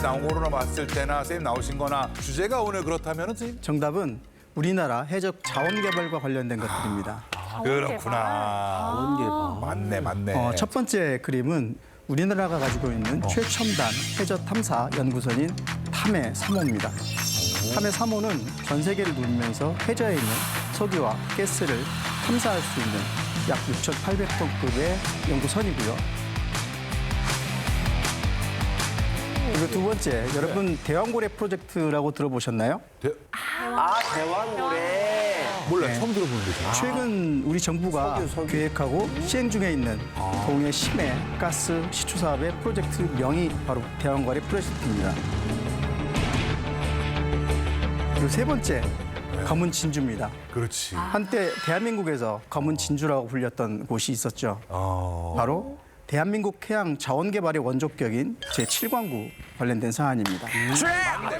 나온 거로 봤을 때나 선생님 나오신 거나 주제가 오늘 그렇다면 선생님? 정답은 우리나라 해적 자원 개발과 관련된 것들입니다. 그렇구나. 맞네. 첫 번째 그림은 우리나라가 가지고 있는 최첨단 해저 탐사 연구선인 탐해 3호입니다. 탐해 3호는 전 세계를 누비면서 해저에 있는 석유와 가스를 탐사할 수 있는 약 6,800톤급의 연구선이고요. 그리고 두 번째, 여러분 대왕고래 프로젝트라고 들어보셨나요? 대왕고래. 몰라 처음 들어보는데. 최근 우리 정부가 계획하고 시행 중에 있는 동해 심해 가스 시추 사업의 프로젝트 명이 바로 대왕고래 프로젝트입니다. 그리고 세 번째, 검은 진주입니다. 그렇지. 한때 대한민국에서 검은 진주라고 불렸던 곳이 있었죠. 바로 대한민국 해양 자원 개발의 원조격인 제7광구 관련된 사안입니다.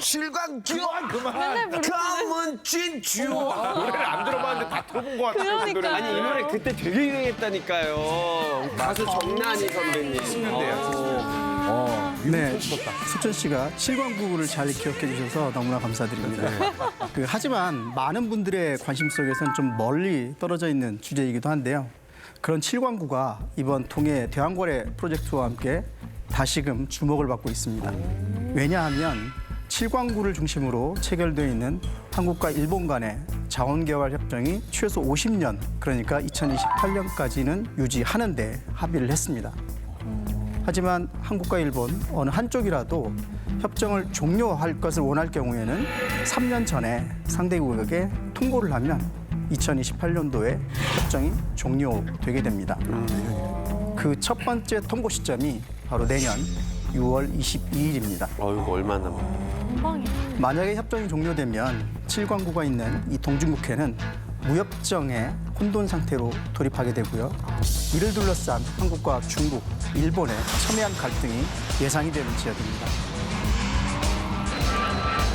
실광주. 그만. 검은 진주. 노래를 안 들어봤는데 다 들어본 것 같아요. 그 노래. 아니 이 노래 그때 되게 유행했다니까요. 가수 정난이 선배님. 네, 수천 씨가 7광구를 잘 기억해 주셔서 너무나 감사드립니다. 하지만 많은 분들의 관심 속에서는 좀 멀리 떨어져 있는 주제이기도 한데요. 그런 7광구가 이번 통해 대왕고래 프로젝트와 함께 다시금 주목을 받고 있습니다. 왜냐하면 7광구를 중심으로 체결되어 있는 한국과 일본 간의 자원개발 협정이 최소 50년, 그러니까 2028년까지는 유지하는 데 합의를 했습니다. 하지만 한국과 일본 어느 한쪽이라도 협정을 종료할 것을 원할 경우에는 3년 전에 상대국에게 통보를 하면 2028년도에 협정이 종료되게 됩니다. 그 첫 번째 통보 시점이 바로 내년 6월 22일입니다. 어이구 얼마나 남았. 만약에 협정이 종료되면 7광구가 있는 이 동중국해는 무협정의 혼돈 상태로 돌입하게 되고요. 이를 둘러싼 한국과 중국, 일본의 첨예한 갈등이 예상이 되는 지역입니다.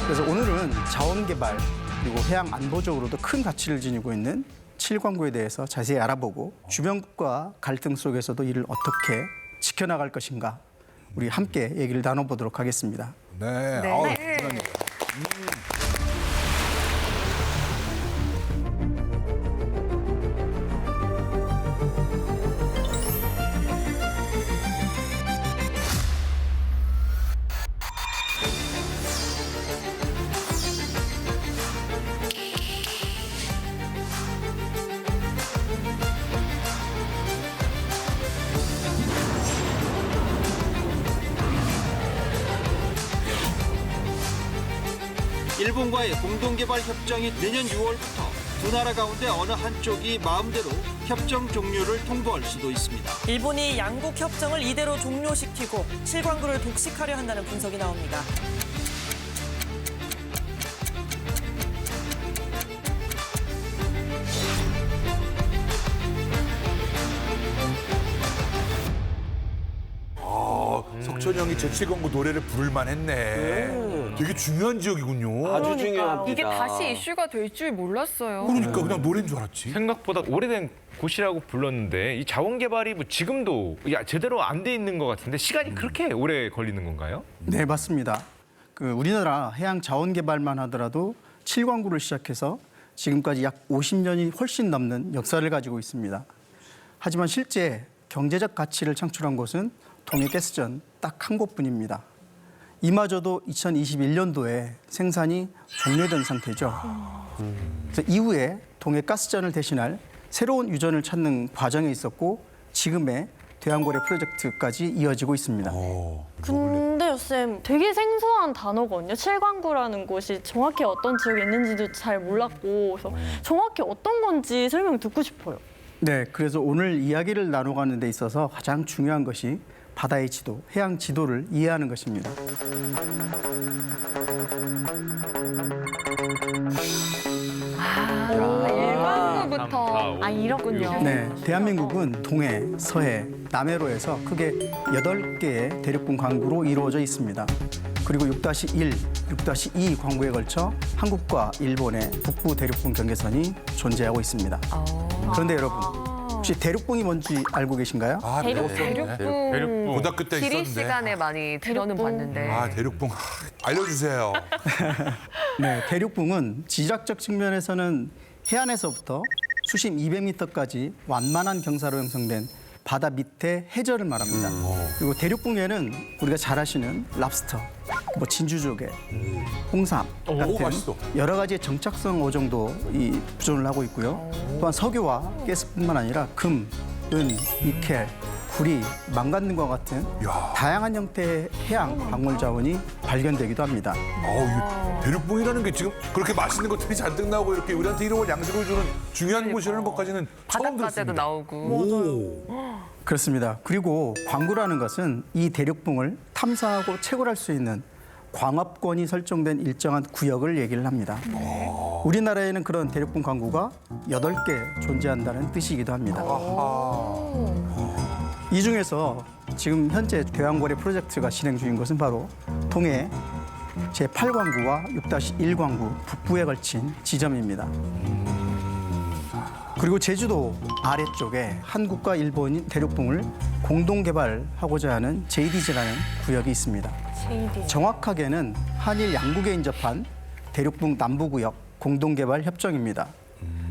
그래서 오늘은 자원개발 그리고 해양 안보적으로도 큰 가치를 지니고 있는 7광구에 대해서 자세히 알아보고 주변 국가 갈등 속에서도 이를 어떻게 지켜나갈 것인가 우리 함께 얘기를 나눠보도록 하겠습니다. 네. 그러네요. 일본과의 공동개발 협정이 내년 6월부터 두 나라 가운데 어느 한쪽이 마음대로 협정 종료를 통보할 수도 있습니다. 일본이 양국 협정을 이대로 종료시키고 7광구를 독식하려 한다는 분석이 나옵니다. 석천이 제7광구 노래를 부를 만했네. 되게 중요한 지역이군요. 아주 중요합니다. 이게 다시 이슈가 될 줄 몰랐어요. 그러니까 그냥 노래인 줄 알았지. 생각보다 오래된 곳이라고 불렀는데 이 자원 개발이 뭐 지금도 제대로 안 돼 있는 것 같은데 시간이 그렇게 오래 걸리는 건가요? 네, 맞습니다. 우리나라 해양 자원 개발만 하더라도 7광구를 시작해서 지금까지 약 50년이 훨씬 넘는 역사를 가지고 있습니다. 하지만 실제 경제적 가치를 창출한 곳은 동해가스전 딱 한 곳뿐입니다. 이마저도 2021년도에 생산이 종료된 상태죠. 그래서 이후에 동해가스전을 대신할 새로운 유전을 찾는 과정에 있었고 지금의 대왕고래 프로젝트까지 이어지고 있습니다. 근데요, 쌤, 되게 생소한 단어거든요. 7광구라는 곳이 정확히 어떤 지역에 있는지도 잘 몰랐고 그래서 정확히 어떤 건지 설명 듣고 싶어요. 네, 그래서 오늘 이야기를 나눠가는 데 있어서 가장 중요한 것이 바다의 지도, 해양 지도를 이해하는 것입니다. 일광구부터. 이렇군요. 네, 대한민국은 동해, 서해, 남해로에서 크게 8개의 대륙군 광구로 이루어져 있습니다. 그리고 6-1, 6-2 광구에 걸쳐 한국과 일본의 북부 대륙군 경계선이 존재하고 있습니다. 그런데 여러분, 혹시 대륙붕이 뭔지 알고 계신가요? 아, 배웠었네. 대륙붕. 고등학교 때 지리 있었는데. 시간에 많이 들어는 봤는데. 아, 대륙붕. 알려주세요. 네, 대륙붕은 지질학적 측면에서는 해안에서부터 수심 200m까지 완만한 경사로 형성된 바다 밑에 해저를 말합니다. 그리고 대륙붕에는 우리가 잘 아시는 랍스터, 뭐 진주조개, 홍삼 같은 맛있어. 여러 가지의 정착성 어종도 이 부존을 하고 있고요. 또한 석유와 가스뿐만 아니라 금, 은, 니켈, 구리, 망간 등과 같은 야. 다양한 형태의 해양 광물 자원이 발견되기도 합니다. 이 대륙붕이라는 게 지금 그렇게 맛있는 것들이 잔뜩 나오고 이렇게 우리한테 이런 걸 양식을 주는 중요한 곳이라는 것까지는 처음 바닷가재도 들었습니다. 나오고. 그렇습니다. 그리고 광구라는 것은 이 대륙붕을 탐사하고 채굴할 수 있는 광업권이 설정된 일정한 구역을 얘기를 합니다. 우리나라에는 그런 대륙붕 광구가 8개 존재한다는 뜻이기도 합니다. 이 중에서 지금 현재 교양거래 프로젝트가 진행 중인 것은 바로 동해 제8광구와 6-1광구 북부에 걸친 지점입니다. 그리고 제주도 아래쪽에 한국과 일본이 대륙붕을 공동 개발하고자 하는 JDG라는 구역이 있습니다. 정확하게는 한일 양국에 인접한 대륙붕 남부구역 공동개발 협정입니다.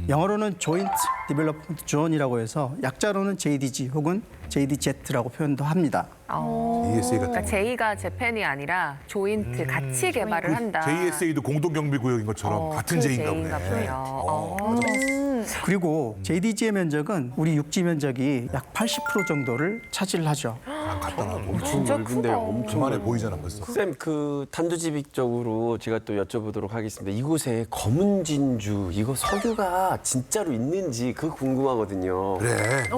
영어로는 Joint Development Zone이라고 해서 약자로는 JDG 혹은 JDZ라고 표현도 합니다. JSA 같은 그러니까 제이가 재팬이 아니라 조인트 같이 개발을 한다. JSA도 공동경비구역인 것처럼 같은 J인가 보네. 그리고 JDG의 면적은 우리 육지 면적이 약 80% 정도를 차지를 하죠. 갖다 놔도 진짜 넓은데 엄청 그만해 보이잖아 벌써. 쌤, 그 단도직입적으로 제가 또 여쭤보도록 하겠습니다. 이곳에 검은 진주, 이거 석유가 진짜로 있는지 그거 궁금하거든요. 그래.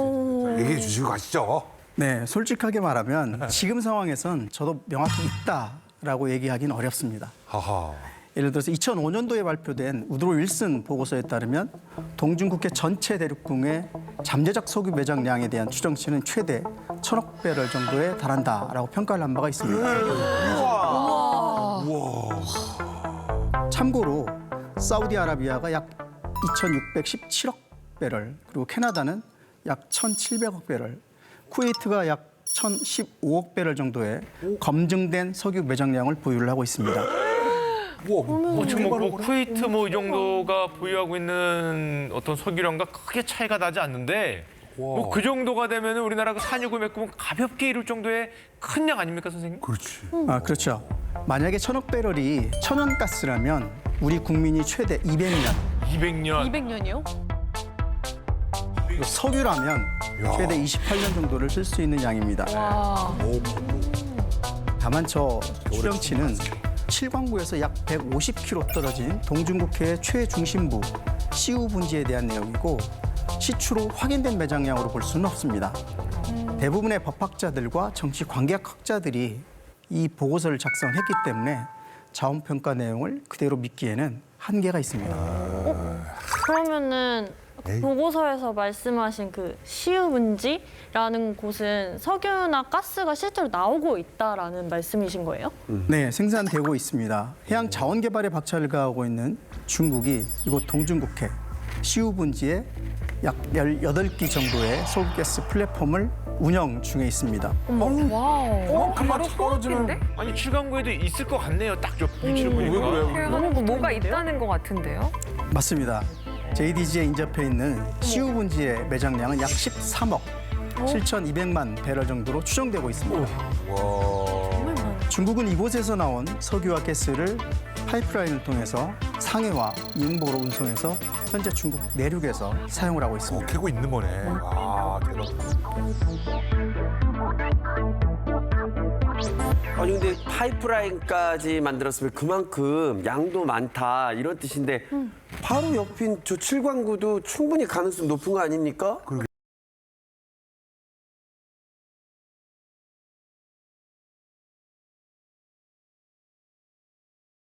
얘기해 주시고 가시죠. 네, 솔직하게 말하면 지금 상황에선 저도 명확히 있다라고 얘기하기는 어렵습니다. 하하. 예를 들어서 2005년도에 발표된 우드로 윌슨 보고서에 따르면 동중국해 전체 대륙붕의 잠재적 석유 매장량에 대한 추정치는 최대 1,000억 배럴 정도에 달한다라고 평가를 한 바가 있습니다. 참고로 사우디아라비아가 약 2,617억 배럴, 그리고 캐나다는 약 1,700억 배럴, 쿠웨이트가 약 1,015억 배럴 정도의 검증된 석유 매장량을 보유를 하고 있습니다. 지금 뭐 쿠웨이트 뭐 이 정도가 보유하고 있는 어떤 석유량과 크게 차이가 나지 않는데 뭐 그 정도가 되면 우리나라가 산유구 메꾸면 가볍게 이룰 정도의 큰 양 아닙니까, 선생님? 그렇지. 아, 그렇죠. 만약에 1,000억 배럴이 천연가스라면 우리 국민이 최대 200년, 200년. 200년이요? 석유라면 최대 28년 정도를 쓸 수 있는 양입니다. 다만 저 추정치는 7광구에서 약 150km 떨어진 동중국해의 최중심부 시우 분지에 대한 내용이고 시추로 확인된 매장량으로 볼 수는 없습니다. 대부분의 법학자들과 정치 관계학자들이 이 보고서를 작성했기 때문에 자원평가 내용을 그대로 믿기에는 한계가 있습니다. 그러면은 보고서에서 말씀하신 그 시우분지라는 곳은 석유나 가스가 실제로 나오고 있다라는 말씀이신 거예요? 네, 생산되고 있습니다. 해양 자원 개발에 박차를 가하고 있는 중국이 이곳 동중국해 시우 분지에 약 18기 정도의 석유가스 플랫폼을 운영 중에 있습니다. 와우. 바로 코앞인데? 아니 7강구에도 있을 것 같네요. 딱 저 위치를 보니까. 너무 뭐가 있다는 것 같은데요? 맞습니다. JDG에 인접해 있는 시우 분지의 매장량은 약 13억 7,200만 배럴 정도로 추정되고 있습니다. 중국은 이곳에서 나온 석유와 가스를 파이프라인을 통해서 상해와 닝보로 운송해서 현재 중국 내륙에서 사용을 하고 있습니다. 캐고 있는 거네. 아, 대박. 아니 근데 파이프라인까지 만들었으면 그만큼 양도 많다 이런 뜻인데 바로 옆인 저 7광구도 충분히 가능성 높은 거 아닙니까?